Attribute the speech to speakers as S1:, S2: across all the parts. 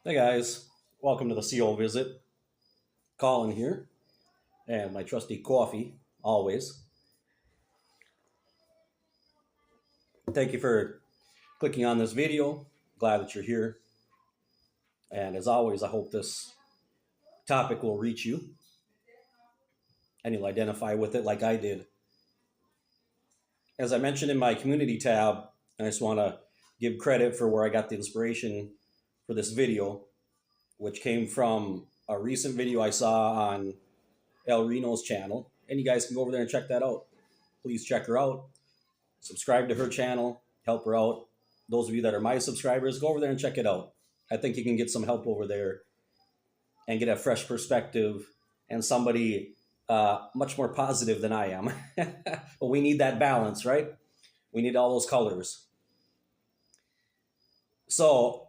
S1: Hey guys, welcome to the CO visit. Colin here, and my trusty coffee, always. Thank you for clicking on this video. Glad that you're here. And as always, I hope this topic will reach you and you'll identify with it like I did. As I mentioned in my community tab, I just want to give credit for where I got the inspiration for this video, which came from a recent video I saw on El Reno's channel. And you guys can go over there and check that out. Please check her out. Subscribe to her channel, help her out. Those of you that are my subscribers, go over there and check it out. I think you can get some help over there and get a fresh perspective and somebody much more positive than I am. But we need that balance, right? We need all those colors. So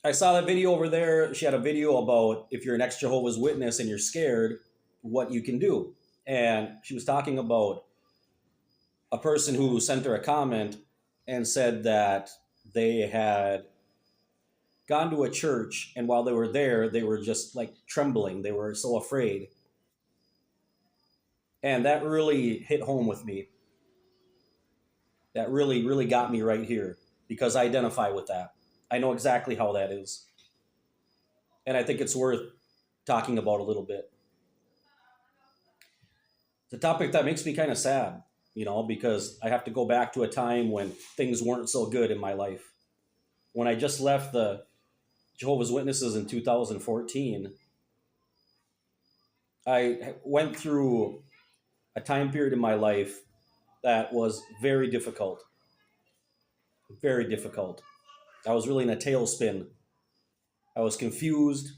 S1: I saw that video over there. She had a video about if you're an ex-Jehovah's Witness and you're scared, what you can do. And she was talking about a person who sent her a comment and said that they had gone to a church, and while they were there, they were just like trembling. They were so afraid. And that really hit home with me. That really, really got me right here because I identify with that. I know exactly how that is. And I think it's worth talking about a little bit. It's a topic that makes me kind of sad, because I have to go back to a time when things weren't so good in my life. When I just left the Jehovah's Witnesses in 2014, I went through a time period in my life that was very difficult. Very difficult. I was really in a tailspin. I was confused.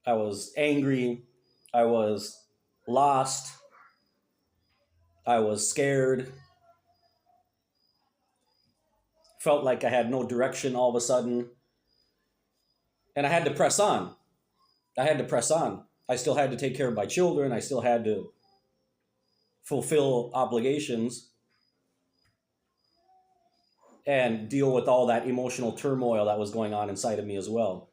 S1: I was angry. I was lost. I was scared. Felt like I had no direction all of a sudden. And I had to press on. I still had to take care of my children. I still had to fulfill obligations and deal with all that emotional turmoil that was going on inside of me as well.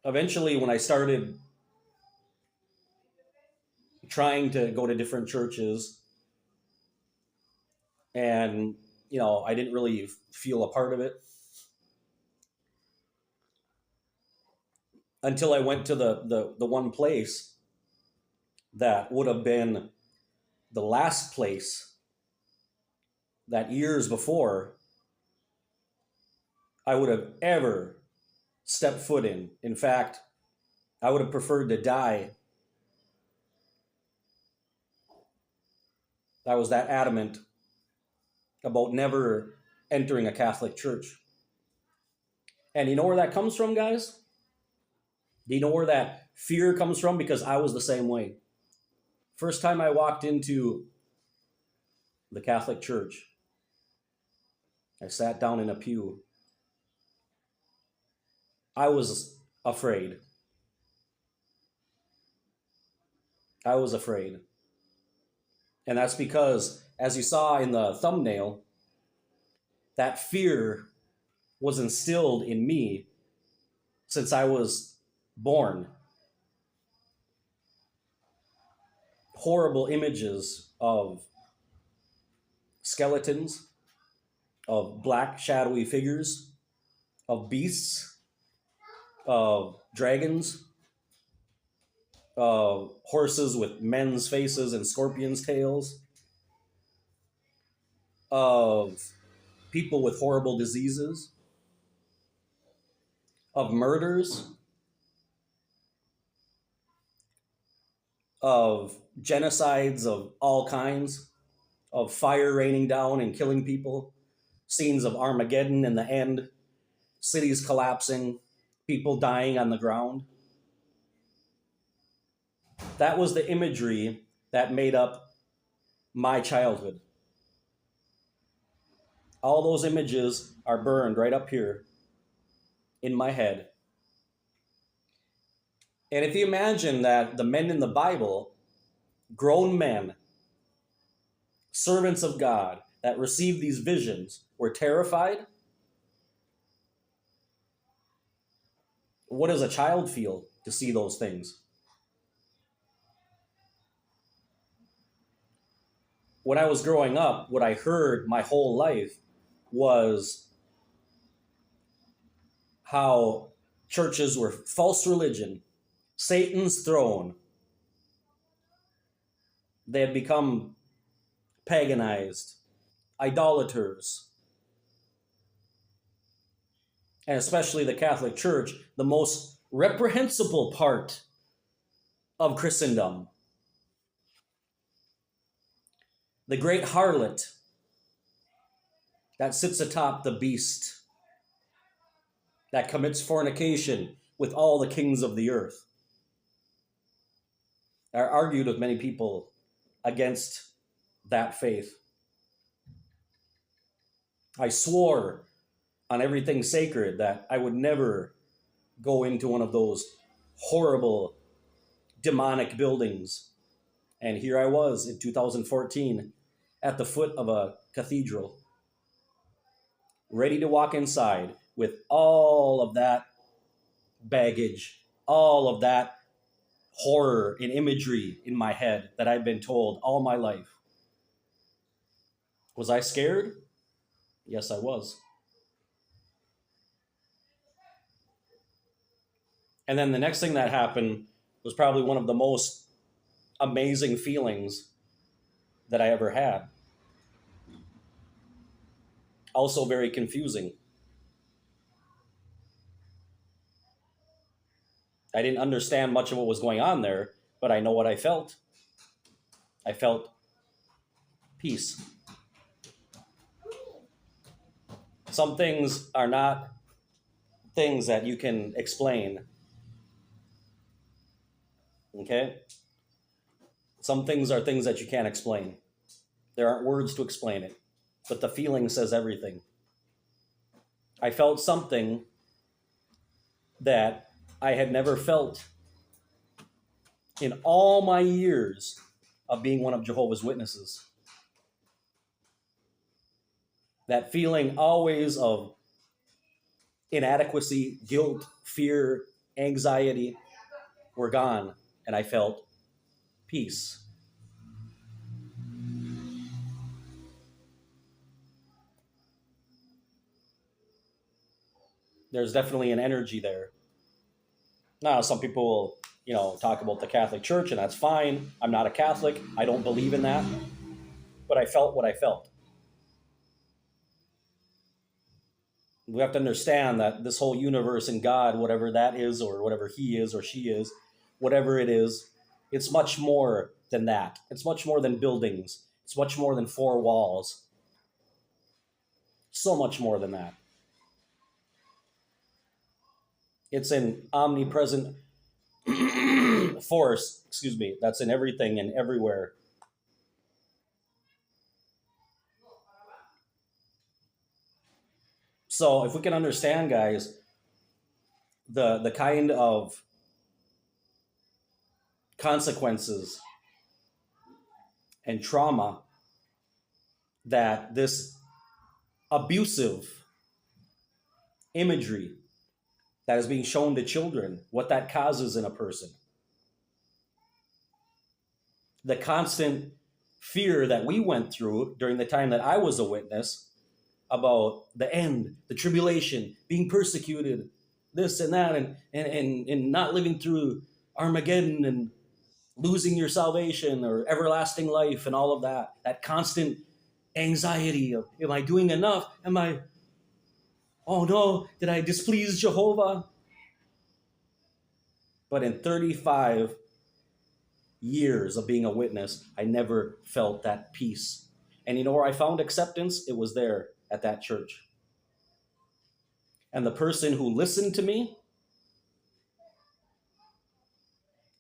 S1: Eventually, when I started trying to go to different churches and, I didn't really feel a part of it until I went to the one place that would have been the last place that years before I would have ever stepped foot in. In fact, I would have preferred to die. I was that adamant about never entering a Catholic church. And you know where that comes from, guys? Do you know where that fear comes from? Because I was the same way. First time I walked into the Catholic Church, I sat down in a pew. I was afraid. I was afraid. And that's because, as you saw in the thumbnail, that fear was instilled in me since I was born. Horrible images of skeletons, of black shadowy figures, of beasts, of dragons, of horses with men's faces and scorpions' tails, of people with horrible diseases, of murders, of genocides of all kinds, of fire raining down and killing people, scenes of Armageddon in the end, cities collapsing, people dying on the ground. That was the imagery that made up my childhood. All those images are burned right up here in my head. And if you imagine that the men in the Bible, grown men, servants of God, that received these visions were terrified. What does a child feel to see those things? When I was growing up, what I heard my whole life was how churches were false religion, Satan's throne. They had become paganized, idolaters, and especially the Catholic Church, the most reprehensible part of Christendom. The great harlot that sits atop the beast, that commits fornication with all the kings of the earth. I argued with many people against that faith. I swore on everything sacred that I would never go into one of those horrible demonic buildings. And here I was in 2014 at the foot of a cathedral, ready to walk inside with all of that baggage, all of that horror and imagery in my head that I've been told all my life. Was I scared? Yes, I was. And then the next thing that happened was probably one of the most amazing feelings that I ever had. Also very confusing. I didn't understand much of what was going on there, but I know what I felt. I felt peace. Some things are not things that you can explain. Okay? Some things are things that you can't explain. There aren't words to explain it, but the feeling says everything. I felt something that I had never felt in all my years of being one of Jehovah's Witnesses. That feeling always of inadequacy, guilt, fear, anxiety were gone, and I felt peace. There's definitely an energy there. Now, some people will, talk about the Catholic Church, and that's fine. I'm not a Catholic. I don't believe in that. But I felt what I felt. We have to understand that this whole universe and God, whatever that is, or whatever he is or she is, whatever it is, it's much more than that. It's much more than buildings. It's much more than four walls. So much more than that. It's an omnipresent force, that's in everything and everywhere. So if we can understand, guys, the kind of consequences and trauma that this abusive imagery that is being shown to children, what that causes in a person. The constant fear that we went through during the time that I was a witness about the end, the tribulation, being persecuted, this and that, and not living through Armageddon and losing your salvation or everlasting life and all of that. That constant anxiety of, am I doing enough? Oh no, did I displease Jehovah? But in 35 years of being a witness, I never felt that peace. And you know where I found acceptance? It was there at that church. And the person who listened to me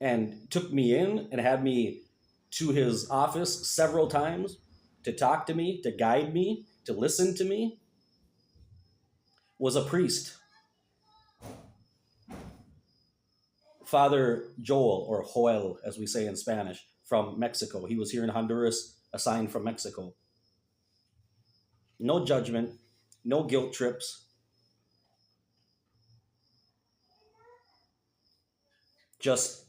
S1: and took me in and had me to his office several times to talk to me, to guide me, to listen to me, was a priest. Father Joel, or Joel, as we say in Spanish, from Mexico. He was here in Honduras, assigned from Mexico. no judgment, no guilt trips, just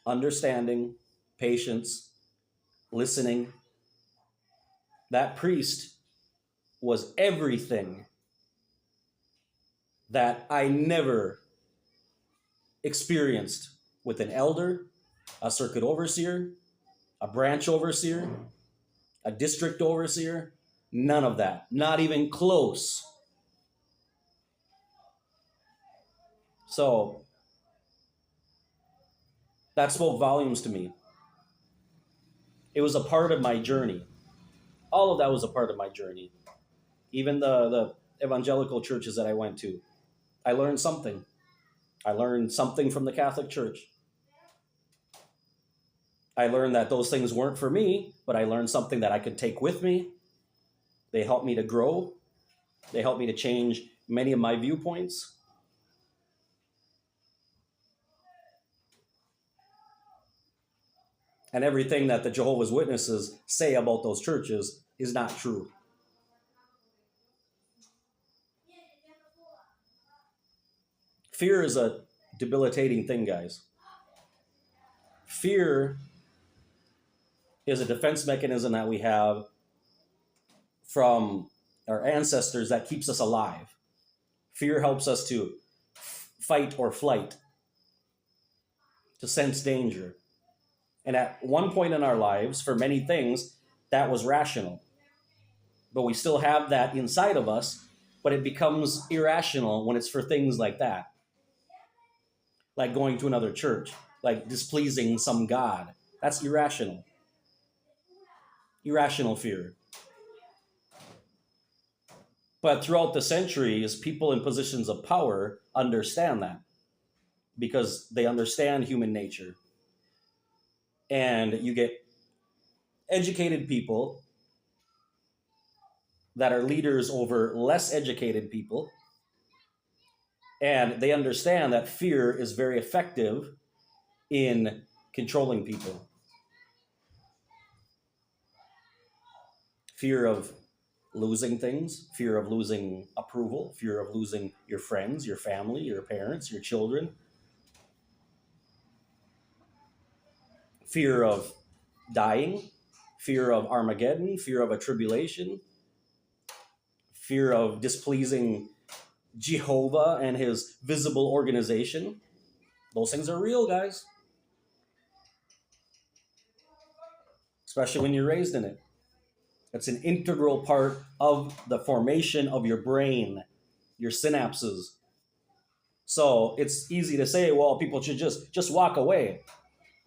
S1: understanding, patience, listening. That priest was everything that I never experienced with an elder, a circuit overseer, a branch overseer, a district overseer. None of that. Not even close. So that spoke volumes to me. It was a part of my journey. All of that was a part of my journey. Even the evangelical churches that I went to, I learned something. I learned something from the Catholic Church. I learned that those things weren't for me, but I learned something that I could take with me. They helped me to grow. They helped me to change many of my viewpoints. And everything that the Jehovah's Witnesses say about those churches is not true. Fear is a debilitating thing, guys. Fear is a defense mechanism that we have from our ancestors that keeps us alive. Fear helps us to fight or flight, to sense danger. And at one point in our lives, for many things, that was rational. But we still have that inside of us, but it becomes irrational when it's for things like that, like going to another church, like displeasing some God. That's irrational. Irrational fear. But throughout the centuries, people in positions of power understand that because they understand human nature. And you get educated people that are leaders over less educated people, and they understand that fear is very effective in controlling people. Fear of losing things, fear of losing approval, fear of losing your friends, your family, your parents, your children, fear of dying, fear of Armageddon, fear of a tribulation, fear of displeasing Jehovah and his visible organization. Those things are real, guys, especially when you're raised in it. It's an integral part of the formation of your brain, your synapses. So it's easy to say, well, people should just walk away.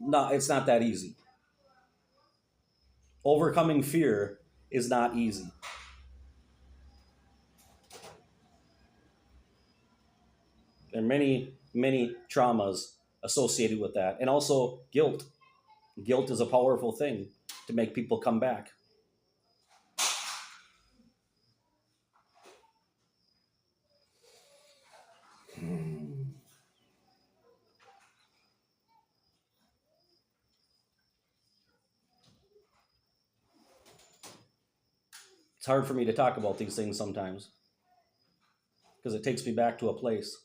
S1: No, it's not that easy. Overcoming fear is not easy. There are many, many traumas associated with that. And also guilt. Guilt is a powerful thing to make people come back. It's hard for me to talk about these things sometimes because it takes me back to a place.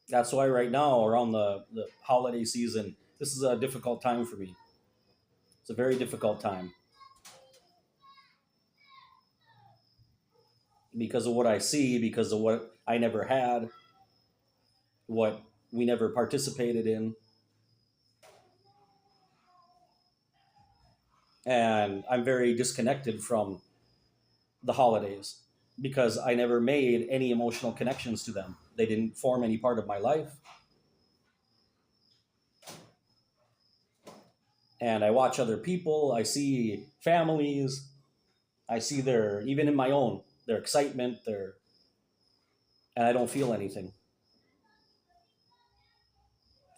S1: That's why right now, around the holiday season, this is a difficult time for me. It's a very difficult time because of what I see, because of what I never had, what we never participated in. And I'm very disconnected from the holidays because I never made any emotional connections to them. They didn't form any part of my life. And I watch other people, I see families, I see their, even in my own, their excitement, and I don't feel anything.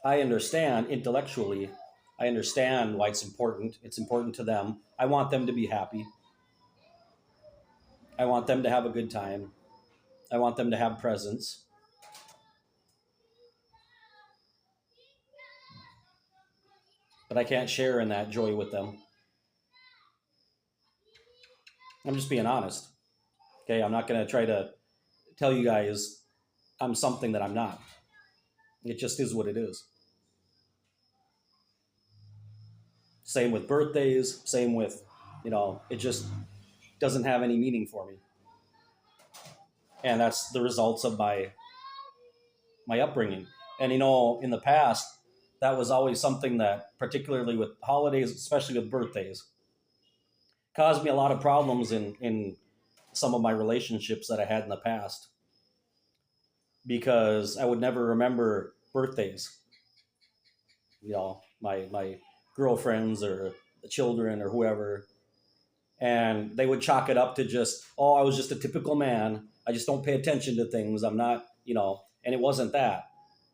S1: I understand intellectually, I understand why it's important. It's important to them. I want them to be happy. I want them to have a good time. I want them to have presents. but I can't share in that joy with them. I'm just being honest. Okay, I'm not going to try to tell you guys I'm something that I'm not. It just is what it is. Same with birthdays, same with, it just doesn't have any meaning for me. And that's the results of my upbringing. And in the past, that was always something that, particularly with holidays, especially with birthdays, caused me a lot of problems in some of my relationships that I had in the past because I would never remember birthdays. My girlfriends or the children or whoever, and they would chalk it up to just, oh, I was just a typical man. I just don't pay attention to things. I'm not, and it wasn't that.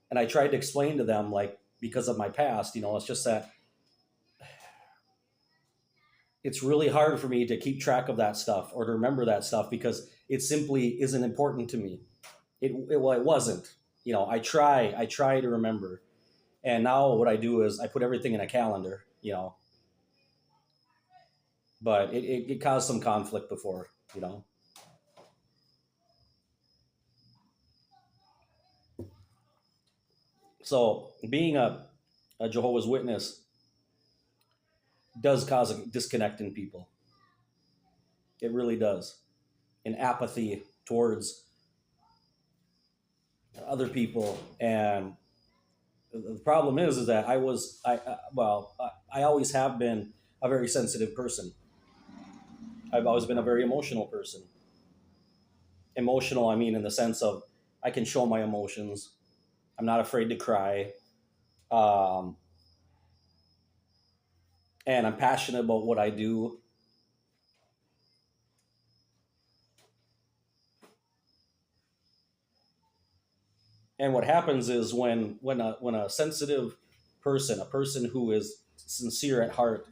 S1: And I tried to explain to them, like, because of my past, it's just that it's really hard for me to keep track of that stuff or to remember that stuff because it simply isn't important to me. Well, it wasn't. I try to remember. And now what I do is I put everything in a calendar, but it caused some conflict before, you know. So being a Jehovah's Witness does cause a disconnect in people. It really does. An apathy towards other people. And the problem is that I always have been a very sensitive person. I've always been a very emotional person. Emotional, I mean, in the sense of I can show my emotions. I'm not afraid to cry. Um, and I'm passionate about what I do. And what happens is when a sensitive person, a person who is sincere at heart,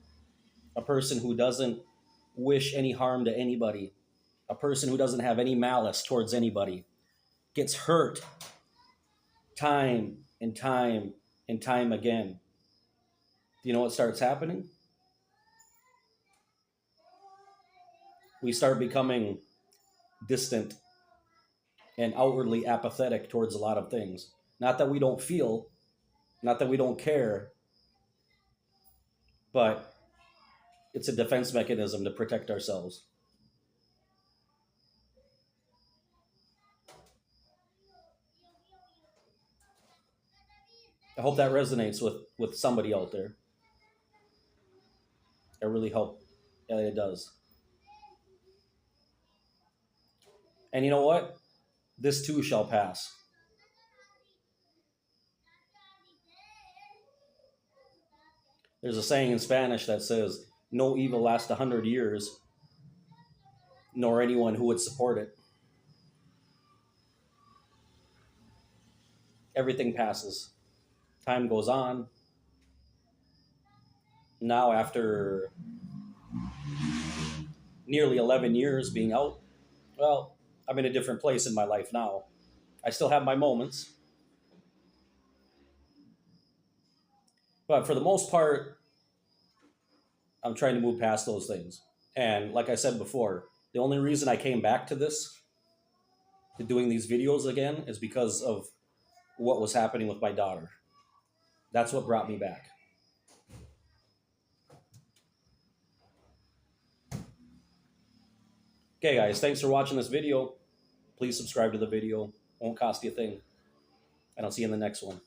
S1: a person who doesn't wish any harm to anybody, a person who doesn't have any malice towards anybody, gets hurt time and time and time again. You know what starts happening? We start becoming distant and outwardly apathetic towards a lot of things. Not that we don't feel, not that we don't care, but it's a defense mechanism to protect ourselves. I hope that resonates with somebody out there. I really hope it does. And you know what? This too shall pass. There's a saying in Spanish that says, no evil lasts 100 years, nor anyone who would support it. Everything passes. Time goes on. Now, after nearly 11 years being out, well, I'm in a different place in my life now. I still have my moments, but for the most part, I'm trying to move past those things. And like I said before, the only reason I came back to this, to doing these videos again, is because of what was happening with my daughter. That's what brought me back. Okay, guys, thanks for watching this video. Please subscribe to the video. Won't cost you a thing. And I'll see you in the next one.